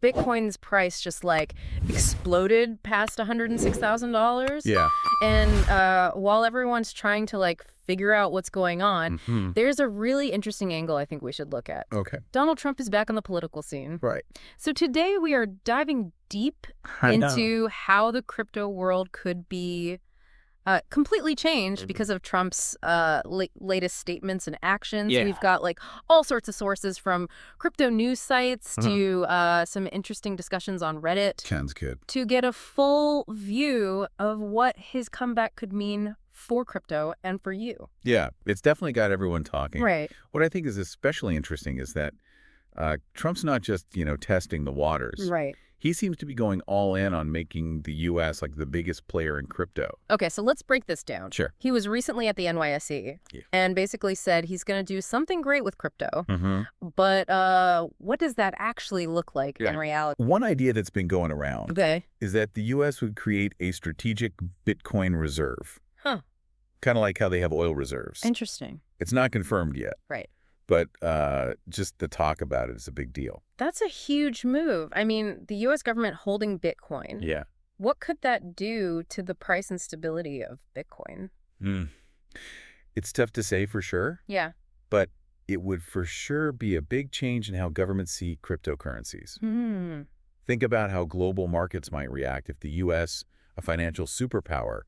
Bitcoin's price just like exploded past $106,000. Yeah. And while everyone's trying to like figure out what's going on, there's a really interesting angle I think we should look at. Okay. Donald Trump is back on the political scene. Right. So today we are diving deep into how the crypto world could be completely changed because of Trump's latest statements and actions. Yeah. We've got like all sorts of sources from crypto news sites to some interesting discussions on Reddit. Sounds good. To get a full view of what his comeback could mean for crypto and for you. Yeah, it's definitely got everyone talking. Right. What I think is especially interesting is that Trump's not just, testing the waters. Right. He seems to be going all in on making the U.S. like the biggest player in crypto. Okay, so let's break this down. Sure. He was recently at the NYSE and basically said he's going to do something great with crypto. But what does that actually look like in reality? One idea that's been going around is that the U.S. would create a strategic Bitcoin reserve. Huh. Kind of like how they have oil reserves. Interesting. It's not confirmed yet. Right. But just the talk about it is a big deal. That's a huge move. I mean, the U.S. government holding Bitcoin. Yeah. What could that do to the price and stability of Bitcoin? It's tough to say for sure. Yeah. But it would for sure be a big change in how governments see cryptocurrencies. Think about how global markets might react if the U.S., a financial superpower,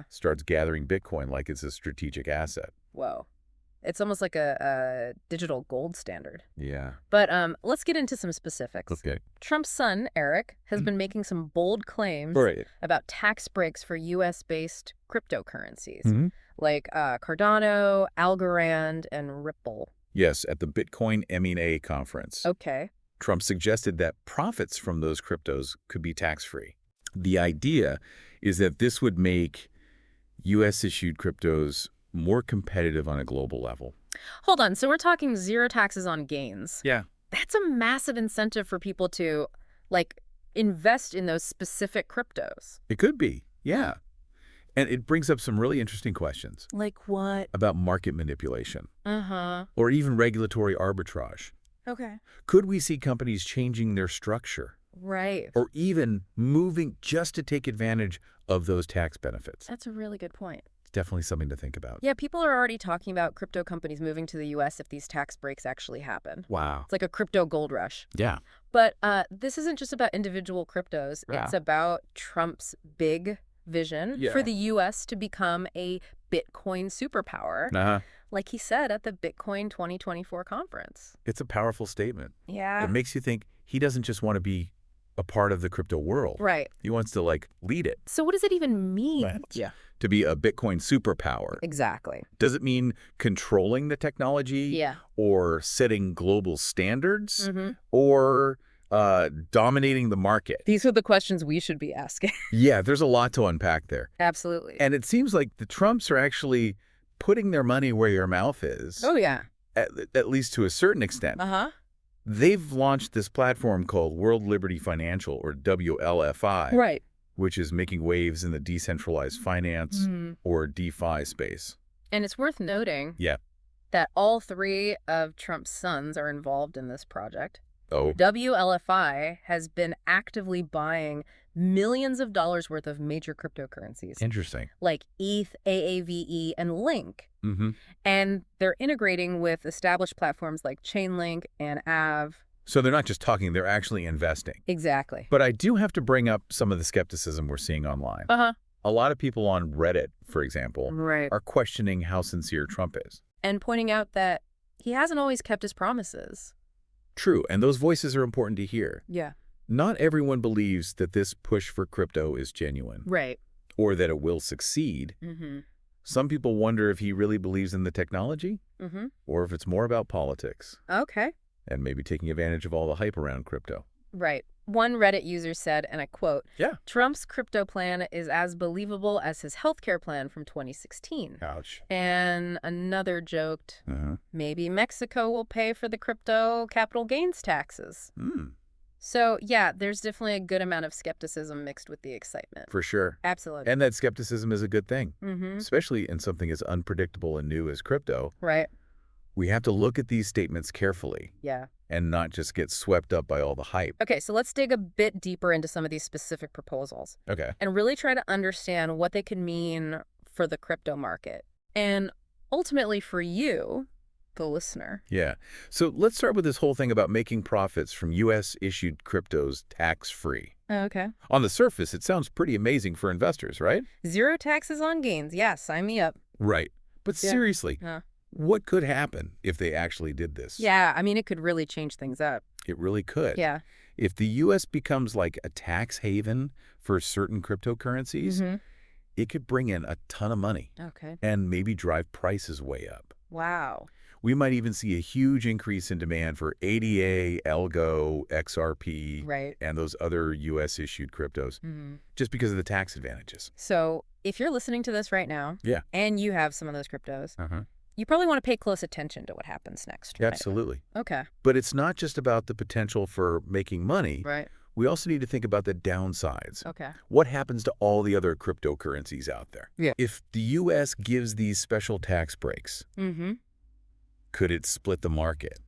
starts gathering Bitcoin like it's a strategic asset. Whoa. It's almost like a digital gold standard. Yeah. But let's get into some specifics. Okay. Trump's son, Eric, has been making some bold claims about tax breaks for U.S.-based cryptocurrencies, like Cardano, Algorand, and Ripple. Yes, at the Bitcoin MENA Conference. Okay. Trump suggested that profits from those cryptos could be tax-free. The idea is that this would make U.S.-issued cryptos more competitive on a global level. Hold on. So we're talking zero taxes on gains. Yeah. That's a massive incentive for people to, like, invest in those specific cryptos. It could be. Yeah. And it brings up some really interesting questions. Like what? About market manipulation. Uh-huh. Or even regulatory arbitrage. Okay. Could we see companies changing their structure? Right. Or even moving just to take advantage of those tax benefits? That's a really good point. Definitely something to think about. Yeah, people are already talking about crypto companies moving to the U.S. if these tax breaks actually happen. Wow. It's like a crypto gold rush. Yeah. But this isn't just about individual cryptos. Yeah. It's about Trump's big vision for the U.S. to become a Bitcoin superpower, like he said at the Bitcoin 2024 conference. It's a powerful statement. Yeah. It makes you think he doesn't just want to be a part of the crypto world. Right. He wants to, like, lead it. So what does it even mean? Yeah. To be a Bitcoin superpower. Exactly. Does it mean controlling the technology? Yeah. Or setting global standards? Or dominating the market? These are the questions we should be asking. Yeah, there's a lot to unpack there. Absolutely. And it seems like the Trumps are actually putting their money where your mouth is. Oh, yeah. At least to a certain extent. They've launched this platform called World Liberty Financial, or WLFI. Right. Which is making waves in the decentralized finance or DeFi space. And it's worth noting that all three of Trump's sons are involved in this project. Oh. WLFI has been actively buying millions of dollars worth of major cryptocurrencies. Interesting. Like ETH, AAVE, and Link. And they're integrating with established platforms like Chainlink and Aave. So they're not just talking, they're actually investing. Exactly. But I do have to bring up some of the skepticism we're seeing online. A lot of people on Reddit, for example, are questioning how sincere Trump is. And pointing out that he hasn't always kept his promises. True, and those voices are important to hear. Yeah. Not everyone believes that this push for crypto is genuine. Right. Or that it will succeed. Some people wonder if he really believes in the technology, or if it's more about politics. Okay. And maybe taking advantage of all the hype around crypto. Right. One Reddit user said, and I quote, Yeah. Trump's crypto plan is as believable as his healthcare plan from 2016. Ouch. And another joked, maybe Mexico will pay for the crypto capital gains taxes. So, yeah, there's definitely a good amount of skepticism mixed with the excitement. For sure. Absolutely. And that skepticism is a good thing, especially in something as unpredictable and new as crypto. Right. We have to look at these statements carefully. Yeah. And not just get swept up by all the hype. Okay, so let's dig a bit deeper into some of these specific proposals. Okay. And really try to understand what they could mean for the crypto market. And ultimately for you, the listener. Yeah. So let's start with this whole thing about making profits from U.S.-issued cryptos tax-free. Okay. On the surface, it sounds pretty amazing for investors, right? Zero taxes on gains. Yeah, sign me up. Right. But seriously, Yeah. What could happen if they actually did this? Yeah, I mean, it could really change things up. It really could. Yeah. If the U.S. becomes like a tax haven for certain cryptocurrencies, it could bring in a ton of money. Okay. And maybe drive prices way up. Wow. We might even see a huge increase in demand for ADA, ALGO, XRP, and those other U.S.-issued cryptos, just because of the tax advantages. So if you're listening to this right now, and you have some of those cryptos, you probably want to pay close attention to what happens next. Right? Absolutely. Okay. But it's not just about the potential for making money. Right. We also need to think about the downsides. Okay. What happens to all the other cryptocurrencies out there? Yeah. If the U.S. gives these special tax breaks, could it split the market?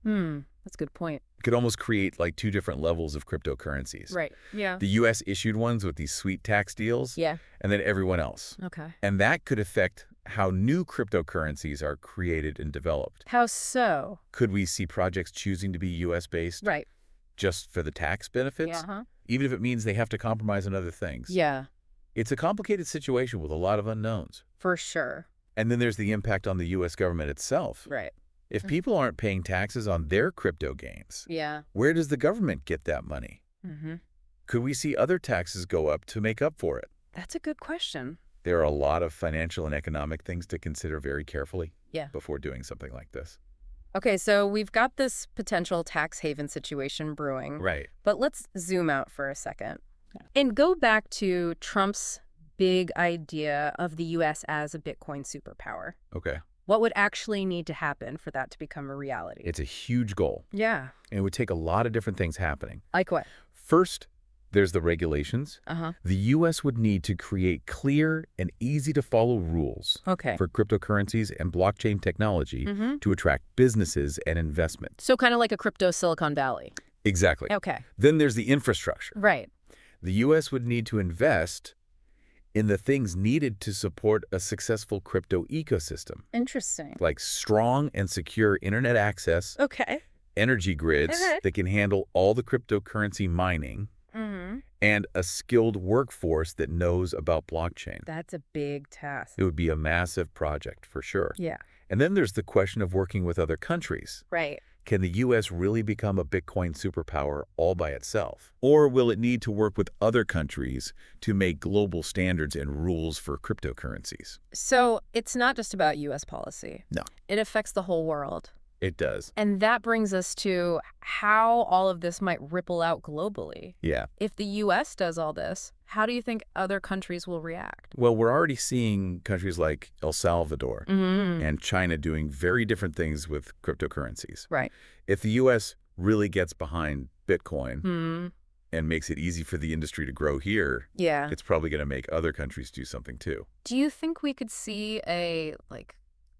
That's a good point. It could almost create like two different levels of cryptocurrencies. Right. Yeah. The U.S. issued ones with these sweet tax deals. Yeah. And then everyone else. Okay. And that could affect how new cryptocurrencies are created and developed. How so? Could we see projects choosing to be U.S.-based? Right. Just for the tax benefits? Yeah. Even if it means they have to compromise on other things? Yeah. It's a complicated situation with a lot of unknowns. For sure. And then there's the impact on the U.S. government itself. Right. If people aren't paying taxes on their crypto gains, where does the government get that money? Could we see other taxes go up to make up for it? That's a good question. There are a lot of financial and economic things to consider very carefully before doing something like this. Okay, so we've got this potential tax haven situation brewing. Right. But let's zoom out for a second and go back to Trump's big idea of the U.S. as a Bitcoin superpower. Okay. What would actually need to happen for that to become a reality? It's a huge goal. Yeah. And it would take a lot of different things happening. Like what? First, there's the regulations. The U.S. would need to create clear and easy-to-follow rules for cryptocurrencies and blockchain technology to attract businesses and investment. So kind of like a crypto Silicon Valley. Exactly. Okay. Then there's the infrastructure. Right. The U.S. would need to invest in the things needed to support a successful crypto ecosystem. Interesting. Like strong and secure internet access, energy grids that can handle all the cryptocurrency mining, and a skilled workforce that knows about blockchain. That's a big task. It would be a massive project for sure. Yeah. And then there's the question of working with other countries. Right. Can the U.S. really become a Bitcoin superpower all by itself? Or will it need to work with other countries to make global standards and rules for cryptocurrencies? So it's not just about U.S. policy. No. It affects the whole world. It does. And that brings us to how all of this might ripple out globally. Yeah. If the U.S. does all this, how do you think other countries will react? Well, we're already seeing countries like El Salvador and China doing very different things with cryptocurrencies. Right. If the U.S. really gets behind Bitcoin and makes it easy for the industry to grow here, it's probably going to make other countries do something too. Do you think we could see a,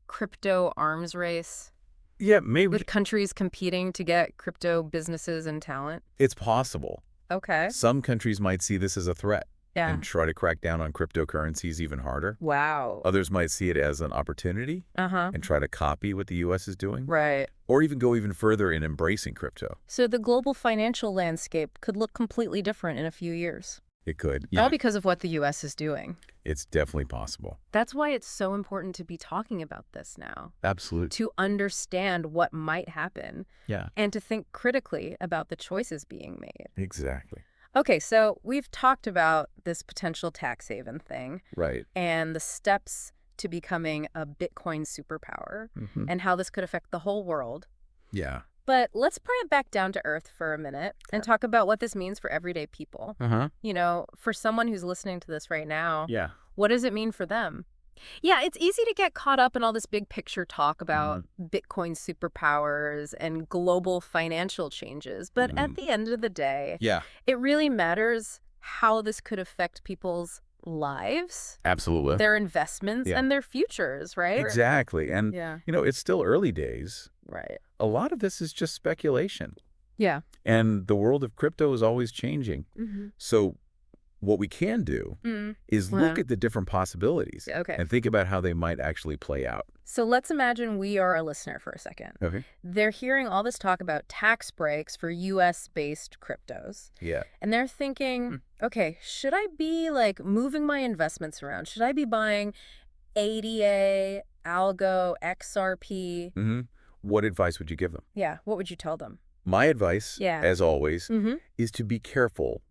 crypto arms race? Yeah, maybe. With countries competing to get crypto businesses and talent? It's possible. Okay. Some countries might see this as a threat Yeah. and try to crack down on cryptocurrencies even harder. Wow. Others might see it as an opportunity and try to copy what the U.S. is doing. Right. Or even go even further in embracing crypto. So the global financial landscape could look completely different in a few years. It could. All because of what the U.S. is doing. It's definitely possible. That's why it's so important to be talking about this now. Absolutely. To understand what might happen. Yeah. And to think critically about the choices being made. Exactly. Okay, so we've talked about this potential tax haven thing. Right. And the steps to becoming a Bitcoin superpower and how this could affect the whole world. Yeah. But let's bring it back down to earth for a minute and talk about what this means for everyday people. You know, for someone who's listening to this right now, what does it mean for them? Yeah, it's easy to get caught up in all this big picture talk about Bitcoin superpowers and global financial changes. But at the end of the day, it really matters how this could affect people's lives. Absolutely. Their investments and their futures, right? Exactly. And, it's still early days. Right. A lot of this is just speculation. Yeah. And the world of crypto is always changing. So what we can do is look at the different possibilities and think about how they might actually play out. So let's imagine we are a listener for a second. Okay. They're hearing all this talk about tax breaks for U.S.-based cryptos. Yeah. And they're thinking, okay, should I be like moving my investments around? Should I be buying ADA, ALGO, XRP? What advice would you give them? Yeah. What would you tell them? My advice, as always, is to be careful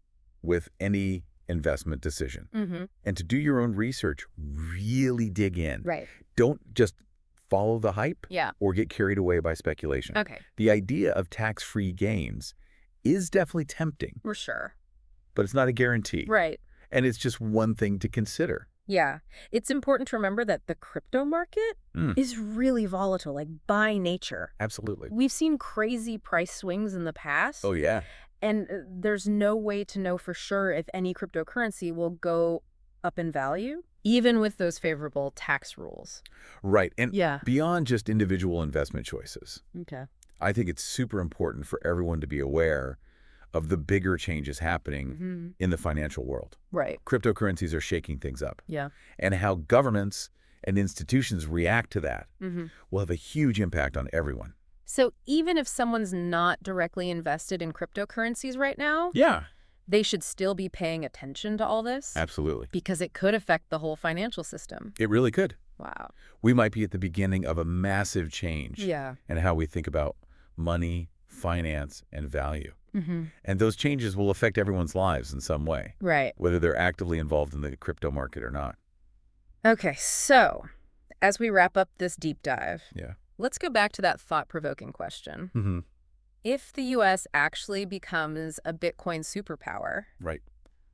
with any investment decision and to do your own research, really dig in. Right. Don't just follow the hype or get carried away by speculation. Okay. The idea of tax-free gains is definitely tempting. For sure. But it's not a guarantee. Right. And it's just one thing to consider. Yeah. It's important to remember that the crypto market is really volatile, like by nature. Absolutely. We've seen crazy price swings in the past. Oh, yeah. And there's no way to know for sure if any cryptocurrency will go up in value, even with those favorable tax rules. Right. And beyond just individual investment choices, I think it's super important for everyone to be aware of the bigger changes happening in the financial world. Right. Cryptocurrencies are shaking things up. Yeah. And how governments and institutions react to that will have a huge impact on everyone. So even if someone's not directly invested in cryptocurrencies right now, they should still be paying attention to all this? Absolutely. Because it could affect the whole financial system. It really could. Wow. We might be at the beginning of a massive change in how we think about money, finance, and value. And those changes will affect everyone's lives in some way. Right. Whether they're actively involved in the crypto market or not. Okay, so as we wrap up this deep dive, let's go back to that thought-provoking question. If the U.S. actually becomes a Bitcoin superpower,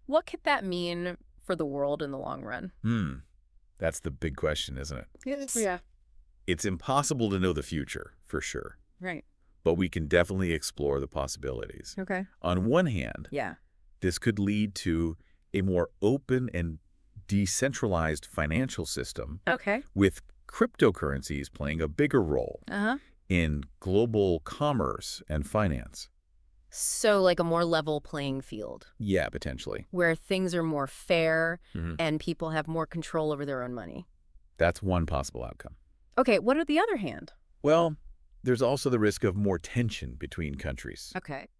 what could that mean for the world in the long run? That's the big question, isn't it? Yes. Yeah. It's impossible to know the future, for sure. Right. But we can definitely explore the possibilities. Okay. On one hand, this could lead to a more open and decentralized financial system with cryptocurrencies playing a bigger role in global commerce and finance. So like a more level playing field. Yeah, potentially. Where things are more fair and people have more control over their own money. That's one possible outcome. Okay, what are the other hand? Well, there's also the risk of more tension between countries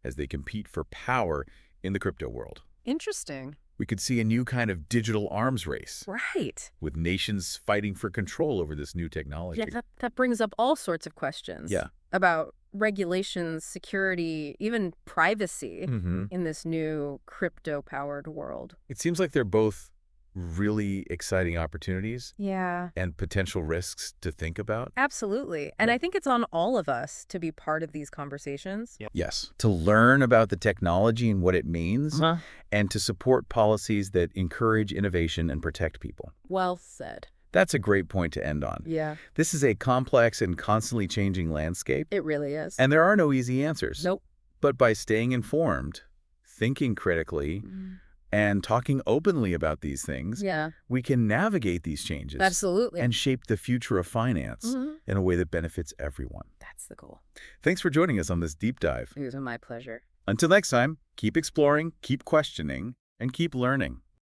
as they compete for power in the crypto world. Interesting. We could see a new kind of digital arms race. Right. With nations fighting for control over this new technology. Yeah, that brings up all sorts of questions. Yeah. About regulations, security, even privacy in this new crypto-powered world. It seems like they're both really exciting opportunities and potential risks to think about. Absolutely. And I think it's on all of us to be part of these conversations. Yes. To learn about the technology and what it means and to support policies that encourage innovation and protect people. Well said. That's a great point to end on. Yeah. This is a complex and constantly changing landscape. It really is. And there are no easy answers. Nope. But by staying informed, thinking critically, and talking openly about these things, we can navigate these changes. Absolutely. And shape the future of finance in a way that benefits everyone. That's the goal. Thanks for joining us on this deep dive. It was my pleasure. Until next time, keep exploring, keep questioning, and keep learning.